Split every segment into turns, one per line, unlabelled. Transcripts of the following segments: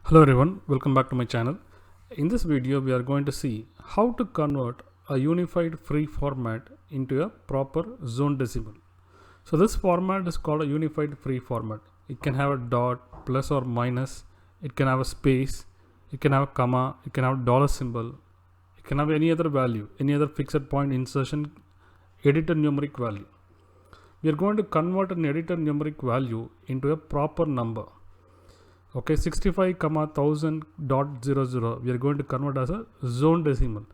Hello everyone, welcome back to my channel. In this video we are going to see how to convert a unified free format into a proper zone decimal. So this format is called a unified free format. It can have a dot, plus or minus, it can have a space, it can have a comma, it can have a dollar symbol, it can have any other value, any other fixed point insertion, editor numeric value. We are going to convert an editor numeric value into a proper number. Okay, 65 comma 1000.00 we are going to convert as a zone decimal.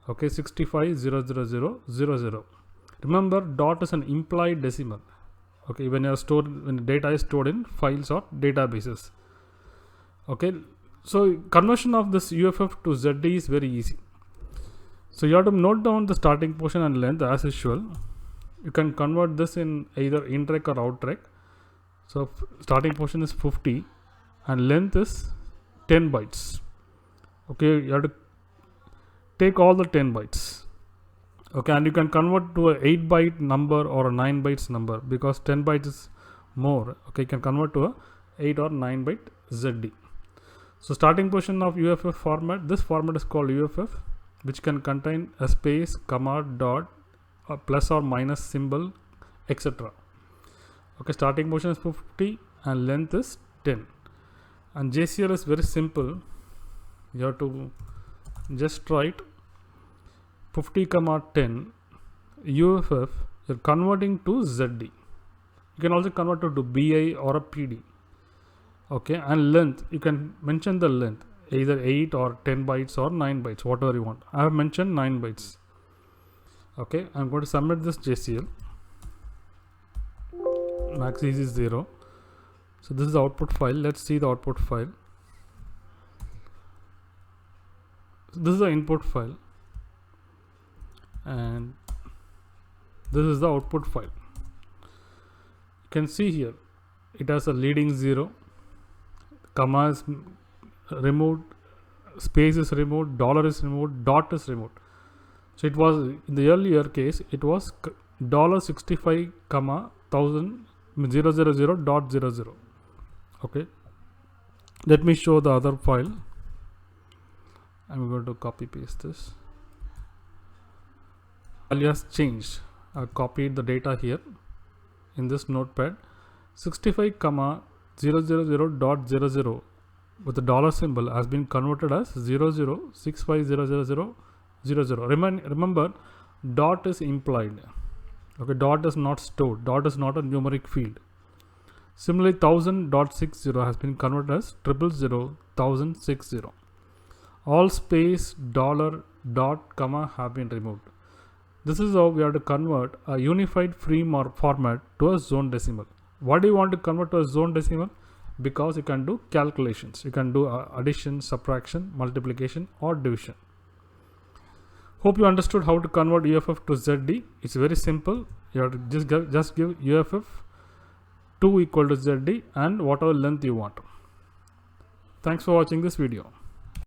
Okay, 65,000,00. Remember, dot is an implied decimal. Okay, when data is stored in files or databases. Okay, so conversion of this UFF to ZD is very easy. So you have to note down the starting portion and length as usual. You can convert this in either INREC or OUTREC. So starting portion is 50 and length is 10 bytes. Okay, you have to take all the 10 bytes. Okay, and you can convert to a 8 byte number or a 9 bytes number because 10 bytes is more. Okay, you can convert to a 8 or 9 byte ZD. So starting portion of UFF format, this format is called UFF, which can contain a space, comma, dot, a plus or minus symbol, etc. Okay, starting portion is 50 and length is 10. And JCL is very simple. You have to just write 50 comma 10 UFF. You're converting to ZD. You can also convert to BI or a PD. Okay, and length, you can mention the length, either 8 or 10 bytes or 9 bytes, whatever you want. I have mentioned 9 bytes. Okay, I'm going to submit this JCL. Max is 0. So this is the output file. Let's see the output file. So this is the input file and this is the output file. You can see here it has a leading 0, comma is removed, space is removed, dollar is removed, dot is removed. So it was, in the earlier case, it was $65 comma 1000,000.00. Okay, let me show the other file. I'm going to copy paste this. Value has changed. I copied the data here in this notepad. 65 comma 000.00 with the dollar symbol has been converted as 00650000. Remember, dot is implied. Okay, dot is not stored. Dot is not a numeric field. Similarly, 1000.60 has been converted as 000,060. All space, dollar, dot, comma have been removed. This is how we have to convert a unified free format to a zone decimal. Why do you want to convert to a zone decimal? Because you can do calculations. You can do addition, subtraction, multiplication or division. Hope you understood how to convert UFF to ZD. It's very simple. You have to just give UFF 2 equal to ZD and whatever length you want. Thanks for watching this video.